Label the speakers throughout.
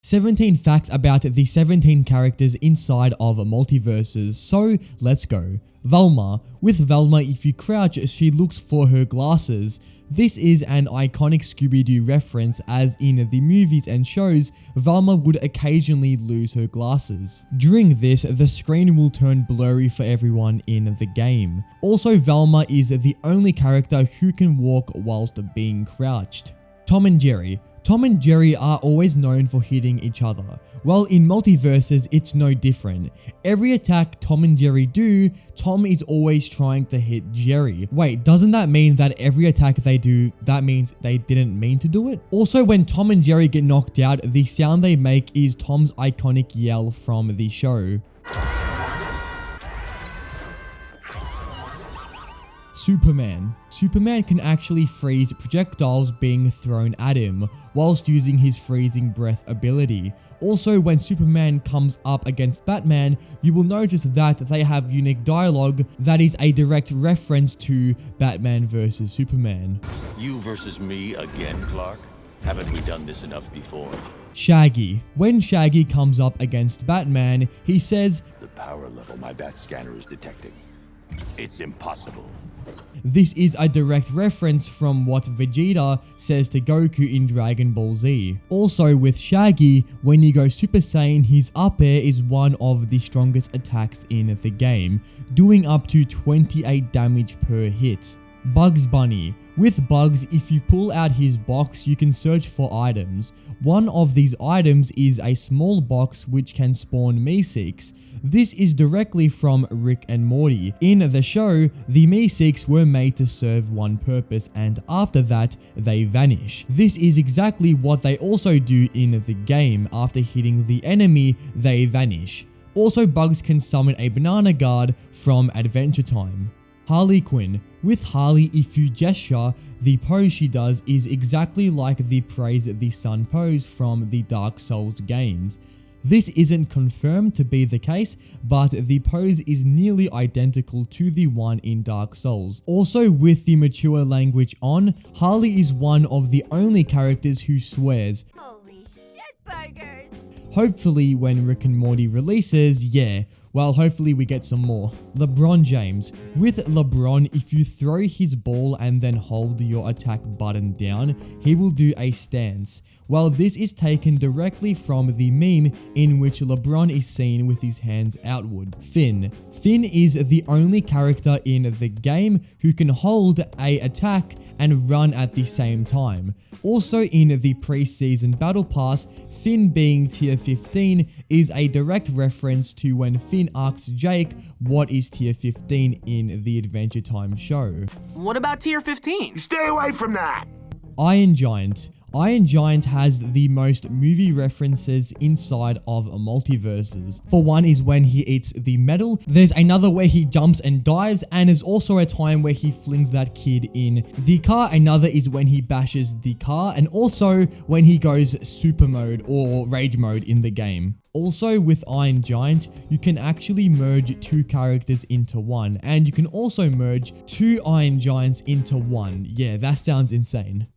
Speaker 1: 17 facts about the 17 characters inside of MultiVersus, so let's go. Velma. With Velma, if you crouch, she looks for her glasses. This is an iconic Scooby-Doo reference, as in the movies and shows, Velma would occasionally lose her glasses. During this, the screen will turn blurry for everyone in the game. Also, Velma is the only character who can walk whilst being crouched. Tom and Jerry. Tom and Jerry are always known for hitting each other. Well, in MultiVersus, it's no different. Every attack Tom and Jerry do, Tom is always trying to hit Jerry. Wait, doesn't that mean that every attack they do, that means they didn't mean to do it? Also, when Tom and Jerry get knocked out, the sound they make is Tom's iconic yell from the show. Superman. Superman can actually freeze projectiles being thrown at him, whilst using his freezing breath ability. Also, when Superman comes up against Batman, you will notice that they have unique dialogue that is a direct reference to Batman vs Superman.
Speaker 2: You versus me again, Clark? Haven't we done this enough before?
Speaker 1: Shaggy. When Shaggy comes up against Batman, he says,
Speaker 2: "The power level my bat scanner is detecting. It's impossible."
Speaker 1: This is a direct reference from what Vegeta says to Goku in Dragon Ball Z. Also with Shaggy, when you go Super Saiyan, his up air is one of the strongest attacks in the game, doing up to 28 damage per hit. Bugs Bunny. With Bugs, if you pull out his box, you can search for items. One of these items is a small box which can spawn Meeseeks. This is directly from Rick and Morty. In the show, the Meeseeks were made to serve one purpose, and after that, they vanish. This is exactly what they also do in the game. After hitting the enemy, they vanish. Also, Bugs can summon a banana guard from Adventure Time. Harley Quinn. With Harley, if you gesture, the pose she does is exactly like the Praise the Sun pose from the Dark Souls games. This isn't confirmed to be the case, but the pose is nearly identical to the one in Dark Souls. Also, with the mature language on, Harley is one of the only characters who swears.
Speaker 3: Holy shit burgers!
Speaker 1: Hopefully when Rick and Morty releases, yeah. Well, hopefully we get some more. Lebron James. With Lebron, if you throw his ball and then hold your attack button down, he will do a stance. Well, this is taken directly from the meme in which LeBron is seen with his hands outward. Finn. Finn is the only character in the game who can hold a attack and run at the same time. Also in the pre-season battle pass, Finn being tier 15 is a direct reference to when Finn asks Jake what is tier 15 in the Adventure Time show.
Speaker 4: What about tier 15?
Speaker 5: Stay away from that!
Speaker 1: Iron Giant. Iron Giant has the most movie references inside of MultiVersus. For one is when he eats the metal, there's another where he jumps and dives, and there's also a time where he flings that kid in the car. Another is when he bashes the car, and also when he goes super mode or rage mode in the game. Also with Iron Giant, you can actually merge two characters into one, and you can also merge two Iron Giants into one. Yeah, that sounds insane.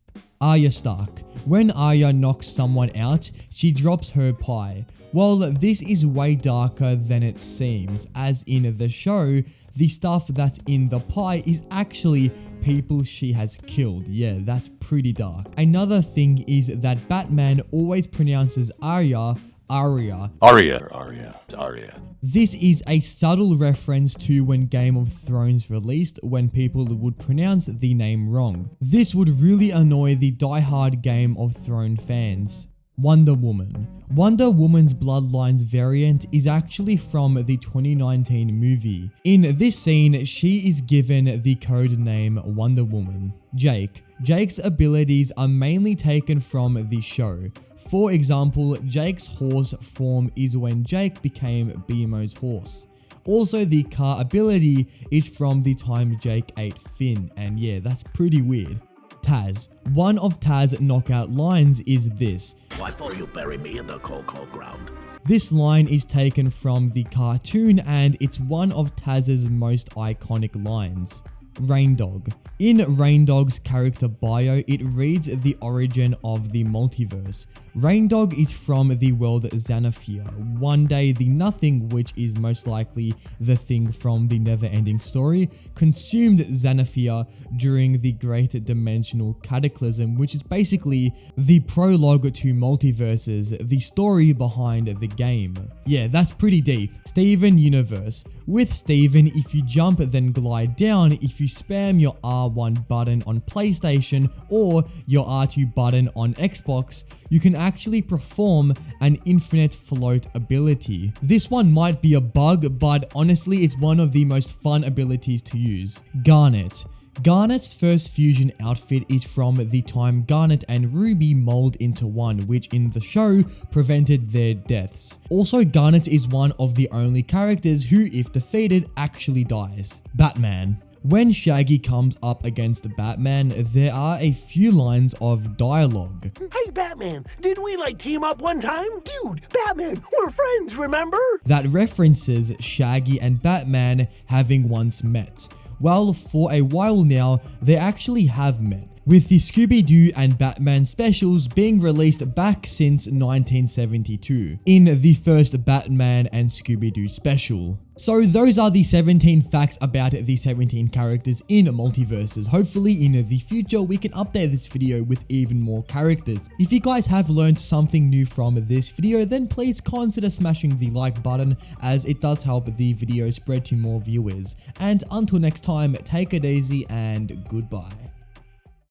Speaker 1: Arya Stark. When Arya knocks someone out, she drops her pie. Well, this is way darker than it seems, as in the show, the stuff that's in the pie is actually people she has killed. Yeah, that's pretty dark. Another thing is that Batman always pronounces Arya Arya.
Speaker 2: Arya.
Speaker 1: This is a subtle reference to when Game of Thrones released, when people would pronounce the name wrong. This would really annoy the die-hard Game of Thrones fans. Wonder Woman. Wonder Woman's Bloodlines variant is actually from the 2019 movie. In this scene, she is given the code name Wonder Woman. Jake. Jake's abilities are mainly taken from the show. For example, Jake's horse form is when Jake became BMO's horse. Also, the car ability is from the time Jake ate Finn, and yeah, that's pretty weird. Taz. One of Taz's knockout lines is this.
Speaker 5: Why thought you bury me in the cold ground?
Speaker 1: This line is taken from the cartoon, and it's one of Taz's most iconic lines. Raindog. In Raindog's character bio, it reads the origin of the multiverse. Raindog is from the world Xanathia, one day the nothing, which is most likely the thing from the never-ending story, consumed Xanathia during the Great Dimensional Cataclysm, which is basically the prologue to MultiVersus, the story behind the game. Yeah, that's pretty deep. Steven Universe. With Steven, if you jump then glide down, if you spam your R1 button on PlayStation or your R2 button on Xbox, you can actually perform an infinite float ability. This one might be a bug, but honestly it's one of the most fun abilities to use. Garnet. Garnet's first fusion outfit is from the time Garnet and Ruby mold into one, which in the show prevented their deaths. Also, Garnet is one of the only characters who, if defeated, actually dies. Batman. When Shaggy comes up against Batman, there are a few lines of dialogue.
Speaker 5: Hey, Batman, didn't we team up one time? Dude, Batman, we're friends, remember?
Speaker 1: That references Shaggy and Batman having once met. Well, for a while now, they actually have met, with the Scooby-Doo and Batman specials being released back since 1972, in the first Batman and Scooby-Doo special. So those are the 17 facts about the 17 characters in MultiVersus. Hopefully in the future we can update this video with even more characters. If you guys have learned something new from this video, then please consider smashing the like button, as it does help the video spread to more viewers. And until next time, take it easy and goodbye.